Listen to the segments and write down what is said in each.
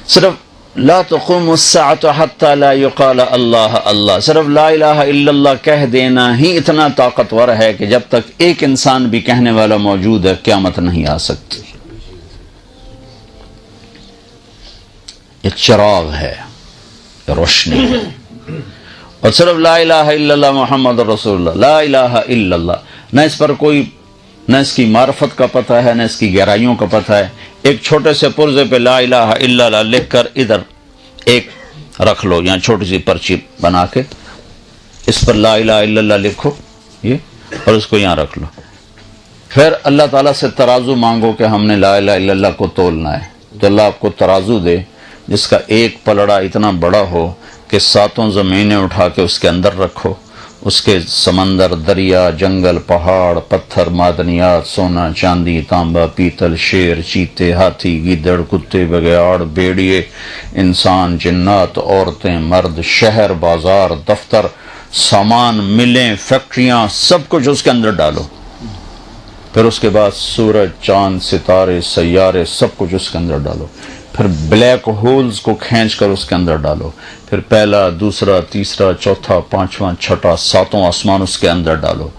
صرف لا تقوم الساعة حتى لا يقال اللہ اللہ، صرف لا الہ الا اللہ کہہ دینا ہی اتنا طاقتور ہے کہ جب تک ایک انسان بھی کہنے والا موجود ہے قیامت نہیں آ سکتی۔ یہ چراغ ہے، یہ روشنی ہے۔ اور صرف لا الہ الا اللہ محمد رسول اللہ، لا الہ الا اللہ، نہ اس پر کوئی، نہ اس کی معرفت کا پتہ ہے، نہ اس کی گہرائیوں کا پتہ ہے۔ ایک چھوٹے سے پرزے پہ لا الہ الا اللہ لکھ کر ادھر ایک رکھ لو، یہاں چھوٹی سی پرچی بنا کے اس پر لا الہ الا اللہ لکھو یہ، اور اس کو یہاں رکھ لو۔ پھر اللہ تعالیٰ سے ترازو مانگو کہ ہم نے لا الہ الا اللہ کو تولنا ہے، تو اللہ آپ کو ترازو دے جس کا ایک پلڑا اتنا بڑا ہو کہ 7 زمینیں اٹھا کے اس کے اندر رکھو، اس کے سمندر، دریا، جنگل، پہاڑ، پتھر، معدنیات، سونا، چاندی، تانبا، پیتل، شیر، چیتے، ہاتھی، گیدڑ، کتے، بگیاڑ، بھیڑیے، انسان، جنات، عورتیں، مرد، شہر، بازار، دفتر، سامان، ملیں، فیکٹریاں، سب کچھ اس کے اندر ڈالو۔ پھر اس کے بعد سورج، چاند، ستارے، سیارے، سب کچھ اس کے اندر ڈالو۔ پھر بلیک ہولز کو کھینچ کر اس کے اندر ڈالو۔ پھر پہلا، دوسرا، تیسرا، چوتھا، پانچواں، چھٹا، 7 آسمان اس کے اندر ڈالو۔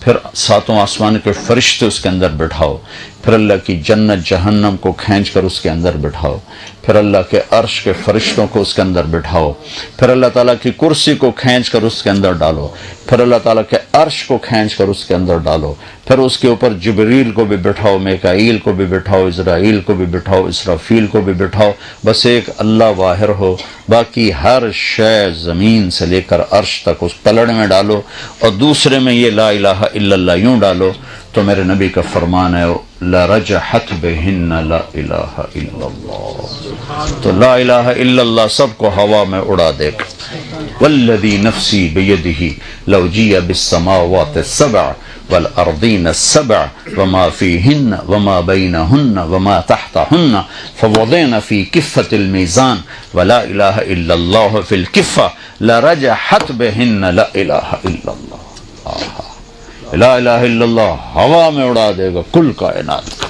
پھر 7 آسمان کے فرشتے اس کے اندر بٹھاؤ۔ پھر اللہ کی جنت جہنم کو کھینچ کر اس کے اندر بٹھاؤ۔ پھر اللہ کے عرش کے فرشتوں کو اس کے اندر بٹھاؤ۔ پھر اللہ تعالیٰ کی کرسی کو کھینچ کر اس کے اندر ڈالو۔ پھر اللہ تعالیٰ کے عرش کو کھینچ کر اس کے اندر ڈالو۔ پھر اس کے اوپر جبریل کو بھی بٹھاؤ، میکائیل کو بھی بٹھاؤ، اسرائیل کو بھی بٹھاؤ، اسرافیل کو بھی بٹھاؤ۔ بس ایک اللہ واحد ہو، باقی ہر شے زمین سے لے کر عرش تک اس پلڑ میں ڈالو، اور دوسرے میں یہ لا الہ الا اللہ یوں ڈالو، تو میرے نبی کا فرمان ہے لرجحت بہن لا الہ الا اللہ، تو لا الہ الا اللہ سب کو ہوا میں اڑا دے گا۔ والذی نفسی بیدہ لو جیء بالسماوات السبع والارضین السبع وما فیہن وما بینہن وما تحتہن فوضعن فی کفۃ المیزان ولا الہ الا اللہ فی الکفہ لرجحت بہن لا الہ الا اللہ۔ لا الہ الا اللہ ہوا میں اڑا دے گا کل کائنات۔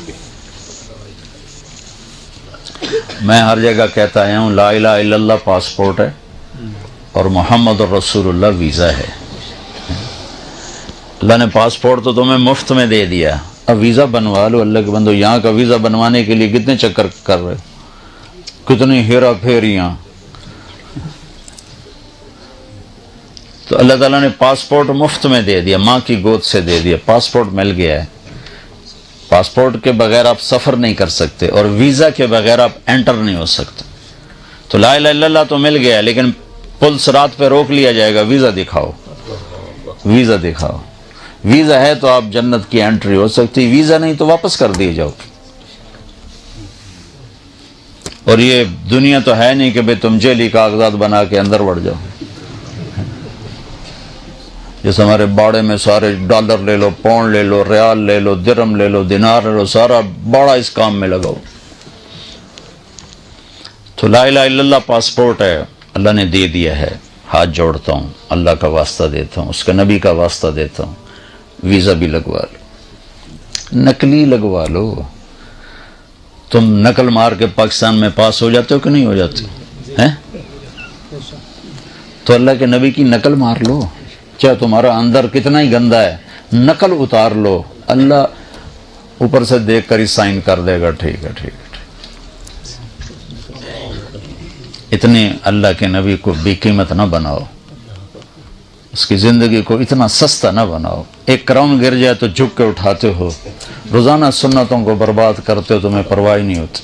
میں ہر جگہ کہتا ہوں لا الہ الا اللہ پاسپورٹ ہے اور محمد الرسول اللہ ویزا ہے۔ اللہ نے پاسپورٹ تو تمہیں مفت میں دے دیا، اب ویزا بنوا لو۔ اللہ کے بندو، یہاں کا ویزا بنوانے کے لیے کتنے چکر کر رہے، کتنی ہیرا پھیریاں۔ تو اللہ تعالیٰ نے پاسپورٹ مفت میں دے دیا، ماں کی گود سے دے دیا، پاسپورٹ مل گیا ہے۔ پاسپورٹ کے بغیر آپ سفر نہیں کر سکتے، اور ویزا کے بغیر آپ انٹر نہیں ہو سکتے۔ تو لا الہ الا اللہ تو مل گیا، لیکن پلس رات پہ روک لیا جائے گا، ویزا دکھاؤ، ویزا دکھاؤ۔ ویزا ہے تو آپ جنت کی انٹری ہو سکتی، ویزا نہیں تو واپس کر دیے جاؤ۔ اور یہ دنیا تو ہے نہیں کہ بھئی تم جیلی کاغذات بنا کے اندر بڑھ جاؤ۔ جیسے ہمارے باڑے میں سارے ڈالر لے لو، پاؤنڈ لے لو، ریال لے لو، درہم لے لو، دینار لے لو، سارا باڑا اس کام میں لگاؤ۔ تو لا الہ الا اللہ پاسپورٹ ہے، اللہ نے دے دیا ہے۔ ہاتھ جوڑتا ہوں، اللہ کا واسطہ دیتا ہوں، اس کے نبی کا واسطہ دیتا ہوں، ویزا بھی لگوا لو، نقلی لگوا لو۔ تم نقل مار کے پاکستان میں پاس ہو جاتے ہو کہ نہیں ہو جاتے ہیں؟ تو اللہ کے نبی کی نقل مار لو، چاہے تمہارا اندر کتنا ہی گندا ہے، نقل اتار لو، اللہ اوپر سے دیکھ کر ہی سائن کر دے گا، ٹھیک ہے ٹھیک ہے۔ اتنے اللہ کے نبی کو بے قیمت نہ بناؤ، اس کی زندگی کو اتنا سستا نہ بناؤ۔ ایک کراؤن گر جائے تو جھک کے اٹھاتے ہو، روزانہ سنتوں کو برباد کرتے ہو، تمہیں پرواہ نہیں ہوتی۔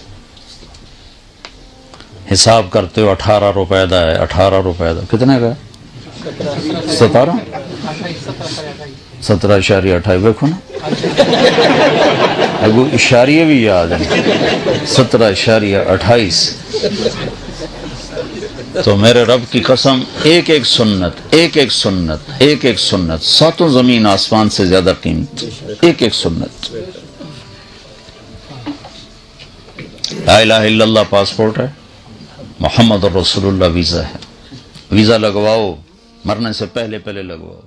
حساب کرتے ہو 18 روپے دا ہے، 18 روپے دا کتنے کا ہے؟ 17.28 دیکھو نا، اگو اشاریے بھی یاد ہیں، 17.28۔ تو میرے رب کی قسم، ایک ایک سنت، ایک ایک سنت، ایک ایک سنت 7 زمین آسمان سے زیادہ قیمت، ایک ایک سنت۔ لا الہ الا اللہ پاسپورٹ ہے، محمد الرسول اللہ ویزا ہے۔ ویزا لگواؤ، مرنے سے پہلے لگواؤ۔